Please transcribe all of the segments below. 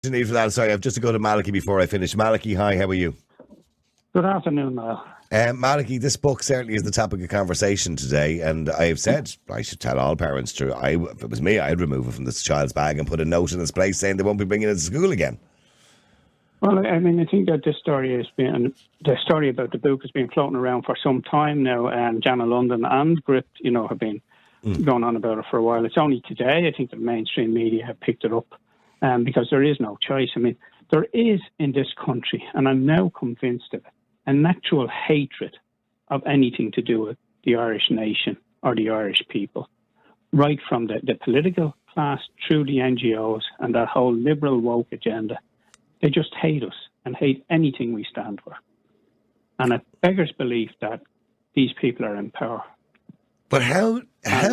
Need for that. Sorry, I've just to go to Malachy before I finish. Malachy, hi, how are you? Good afternoon, Niall. Malachy, this book certainly is the topic of conversation today, and I have said I should tell all parents to. If it was me, I'd remove it from this child's bag and put a note in its place saying they won't be bringing it to school again. Well, I mean, I think that the story about the book has been floating around for some time now, and Jana London and Grip, have been going on about it for a while. It's only today, I think, the mainstream media have picked it up. Because there is no choice. I mean, there is in this country, and I'm now convinced of it, an actual hatred of anything to do with the Irish nation or the Irish people, right from the political class through the NGOs and that whole liberal woke agenda. They just hate us and hate anything we stand for. And it beggars belief that these people are in power. But how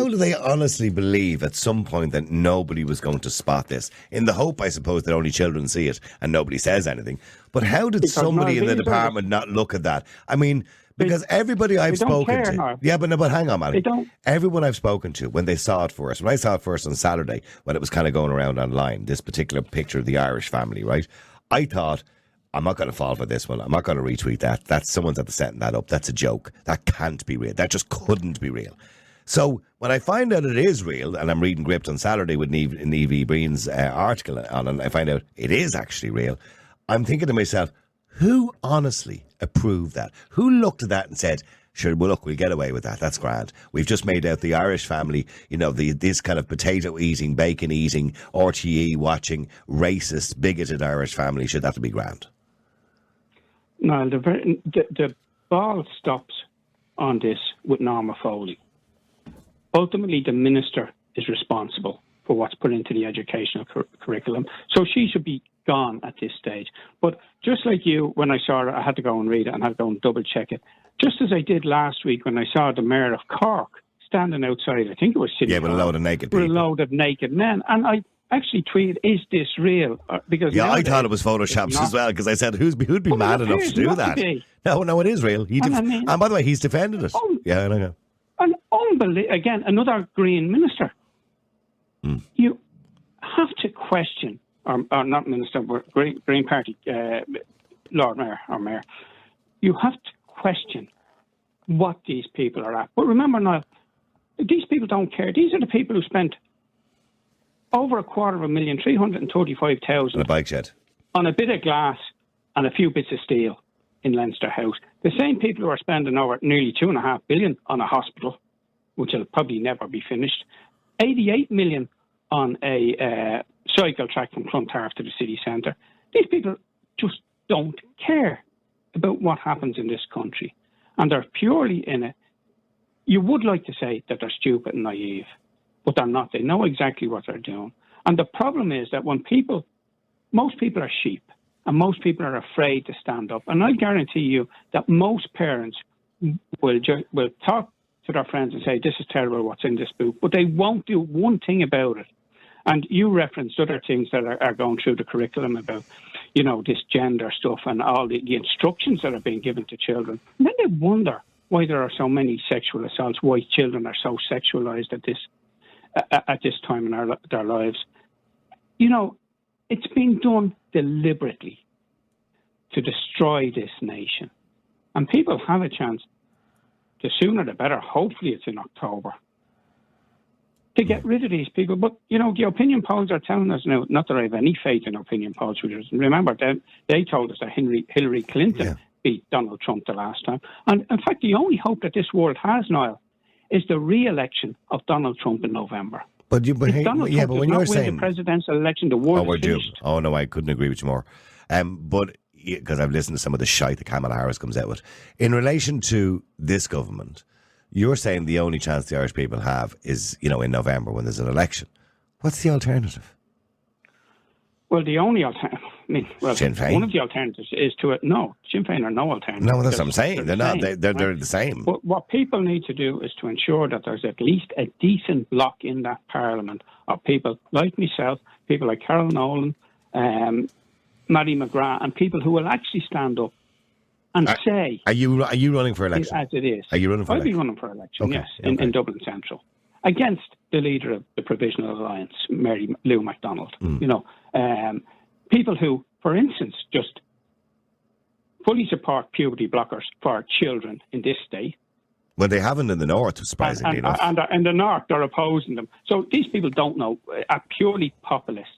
do they honestly believe at some point that nobody was going to spot this? In the hope, I suppose, that only children see it and nobody says anything. But how did somebody in the department not look at that? I mean, because everybody I've spoken to... Now. Yeah, but hang on, man. Everyone I've spoken to, when they saw it first, when I saw it first on Saturday, when it was kind of going around online, this particular picture of the Irish family, right? I thought, I'm not going to fall for this one. I'm not going to retweet that. That's someone's at the setting that up. That's a joke. That can't be real. That just couldn't be real. So when I find out it is real, and I'm reading Gripped on Saturday with Niamh Breen's article on it, and I find out it is actually real, I'm thinking to myself, who honestly approved that? Who looked at that and said, sure, well, look, we'll get away with that. That's grand. We've just made out the Irish family, this kind of potato-eating, bacon-eating, RTE watching, racist, bigoted Irish family. Should that be grand? No, the ball stops on this with Norma Foley. Ultimately, the minister is responsible for what's put into the educational curriculum. So she should be gone at this stage. But just like you, when I saw it, I had to go and read it and I had to go and double check it. Just as I did last week when I saw the mayor of Cork standing outside, I think it was City Hall, with a load of naked people. With a load of naked men. And I actually tweeted, is this real? Because I thought it was photoshopped as well, because I said, who'd be mad enough to do that? No, it is real. And by the way, he's defended it. Yeah, I know. And again, another Green minister. You have to question, or not minister, but Green Party, Lord Mayor or Mayor. You have to question what these people are at. But remember now, these people don't care. These are the people who spent over $250,000, 335,000 on a bike shed, on a bit of glass and a few bits of steel in Leinster House. The same people who are spending over nearly $2.5 billion on a hospital, which will probably never be finished, 88 million on a cycle track from Clontarf to the city centre. These people just don't care about what happens in this country. And they're purely in it. You would like to say that they're stupid and naive, but they're not. They know exactly what they're doing. And the problem is that when most people are sheep, and most people are afraid to stand up. And I guarantee you that most parents will talk to their friends and say, this is terrible what's in this book, but they won't do one thing about it. And you referenced other things that are going through the curriculum about, this gender stuff and all the instructions that are being given to children. And then they wonder why there are so many sexual assaults, why children are so sexualized at this time in their lives. It's been done deliberately to destroy this nation. And people have a chance, the sooner the better, hopefully it's in October, to get rid of these people. But, the opinion polls are telling us now, not that I have any faith in opinion polls, remember, they told us that Hillary Clinton beat Donald Trump the last time. And, in fact, the only hope that this world has, Niall, is the re-election of Donald Trump in November. But when you're saying the presidential election, the world we're is due. finished. Oh no, I couldn't agree with you more. But because I've listened to some of the shite that Kamala Harris comes out with in relation to this government, you're saying the only chance the Irish people have is in November when there's an election. What's the alternative? Well, the only alternative, Sinn Féin. One of the alternatives is no, Sinn Féin are no alternative. No, that's what I'm saying. They're not. They're the same. But what people need to do is to ensure that there's at least a decent block in that parliament of people like myself, people like Carol Nolan, Maddie McGrath, and people who will actually stand up and say... Are you running for election? As it is. Are you running for election? I'll be running for election, okay, yes, okay. In Dublin Central, against the leader of the Provisional Alliance, Mary Lou MacDonald. people who, for instance, just fully support puberty blockers for children in this state. Well, they haven't in the north, surprisingly enough. And in the north, they're opposing them. So these people don't know, are purely populist.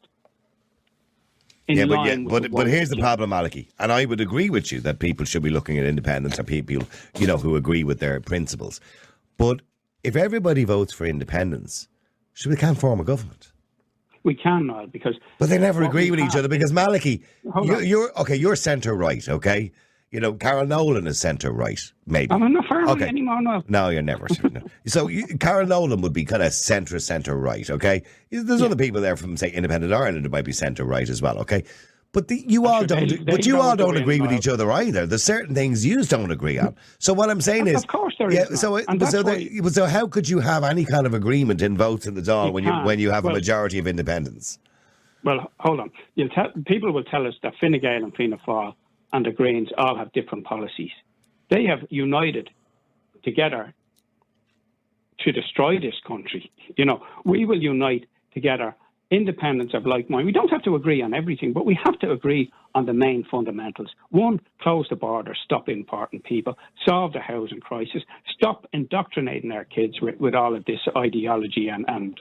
But here's the problem, Malachy, and I would agree with you that people should be looking at independence or people, who agree with their principles. But if everybody votes for independence, we can't form a government. We can, Niall, because... But they never agree with each other, because Malachy, you're centre-right, okay? Carol Nolan is centre-right, maybe. I'm not far anymore, Niall. No, you're never. No. So Carol Nolan would be kind of centre-right, okay? There's other people there from, say, Independent Ireland who might be centre-right as well, okay? But you all don't agree with each other either. There's certain things you don't agree on. So what I'm saying is, of course there is. So how could you have any kind of agreement in votes in the Dáil when you have a majority of independents? Well, hold on. People will tell us that Fine Gael and Fianna Fáil and the Greens all have different policies. They have united together to destroy this country. We will unite together. Independents of like mind. We don't have to agree on everything, but we have to agree on the main fundamentals. One, close the border, stop importing people, solve the housing crisis, stop indoctrinating our kids with all of this ideology and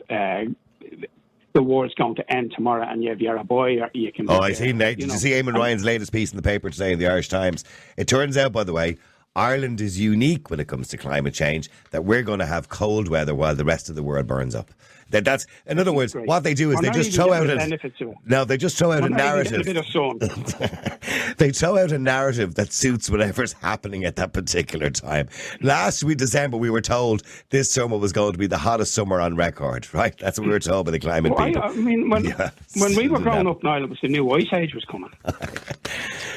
the war's going to end tomorrow, and if you're a boy, or you can be... Did you see Eamon Ryan's latest piece in the paper today in the Irish Times? It turns out, by the way, Ireland is unique when it comes to climate change, that we're going to have cold weather while the rest of the world burns up. That's, in other words, what they do is they just throw out a narrative. They throw out a narrative that suits whatever's happening at that particular time. Last week, December, we were told this summer was going to be the hottest summer on record, right? That's what we were told by the climate people. When we were growing up, Niall, it was the new ice age was coming.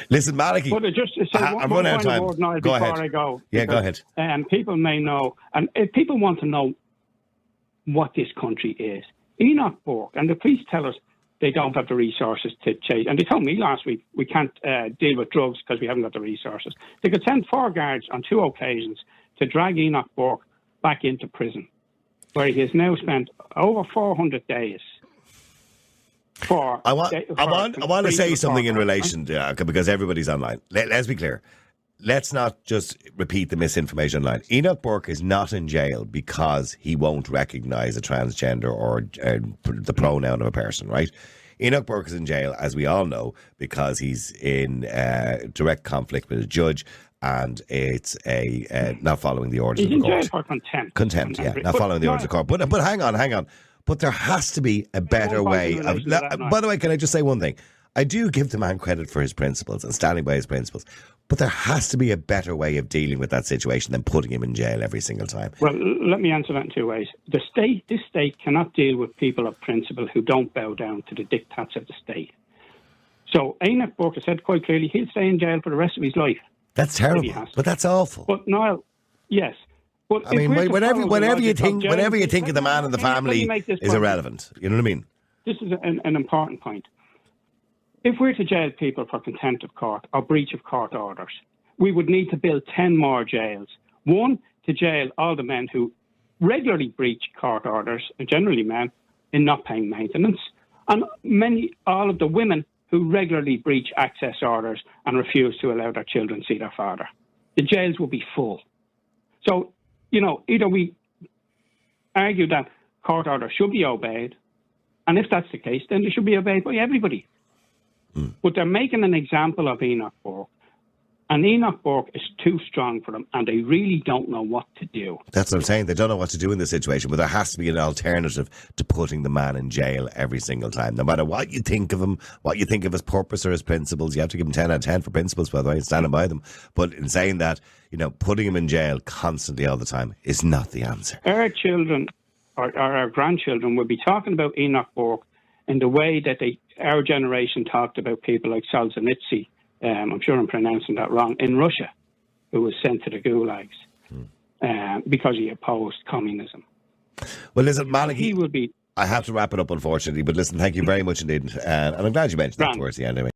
Listen, Malachy, I'm running out of time. Niall, go ahead. I go. Yeah, go ahead. People may know, and if people want to know what this country is, Enoch Bourke and the police tell us they don't have the resources to chase. And they told me last week we can't deal with drugs because we haven't got the resources. They could send 4 guards on 2 occasions to drag Enoch Bourke back into prison, where he has now spent over 400 days. I want to say something in relation to because everybody's online. Let's be clear. Let's not just repeat the misinformation online. Enoch Bourke is not in jail because he won't recognise a transgender or the pronoun of a person, right? Enoch Bourke is in jail, as we all know, because he's in direct conflict with a judge, and it's not following the orders of the court. He's in jail for contempt. Contempt, yeah, not following the orders of the court. But hang on. But there has to be a better way of... By the way, can I just say one thing? I do give the man credit for his principles and standing by his principles, but there has to be a better way of dealing with that situation than putting him in jail every single time. Well, let me answer that in 2 ways. This state cannot deal with people of principle who don't bow down to the diktats of the state. So Enoch Bourke has said quite clearly he'll stay in jail for the rest of his life. That's terrible, but that's awful. But Niall, yes. But I mean, whenever you think of the man and the family is irrelevant. You know what I mean? This is an important point. If we're to jail people for contempt of court or breach of court orders, we would need to build 10 more jails. One, to jail all the men who regularly breach court orders, and generally men, in not paying maintenance, and all of the women who regularly breach access orders and refuse to allow their children to see their father. The jails will be full. So, either we argue that court orders should be obeyed, and if that's the case, then they should be obeyed by everybody. But they're making an example of Enoch Bourke, and Enoch Bourke is too strong for them, and they really don't know what to do. That's what I'm saying. They don't know what to do in this situation, but there has to be an alternative to putting the man in jail every single time. No matter what you think of him, what you think of his purpose or his principles, you have to give him 10 out of 10 for principles, by the way, standing by them. But in saying that, putting him in jail constantly all the time is not the answer. Our children or our grandchildren will be talking about Enoch Bourke in the way that our generation talked about people like Solzhenitsyn, I'm sure I'm pronouncing that wrong, in Russia, who was sent to the gulags because he opposed communism. Well, listen, Malachy, he will be... I have to wrap it up, unfortunately, but listen, thank you very much indeed. And I'm glad you mentioned that towards the end. Anyway.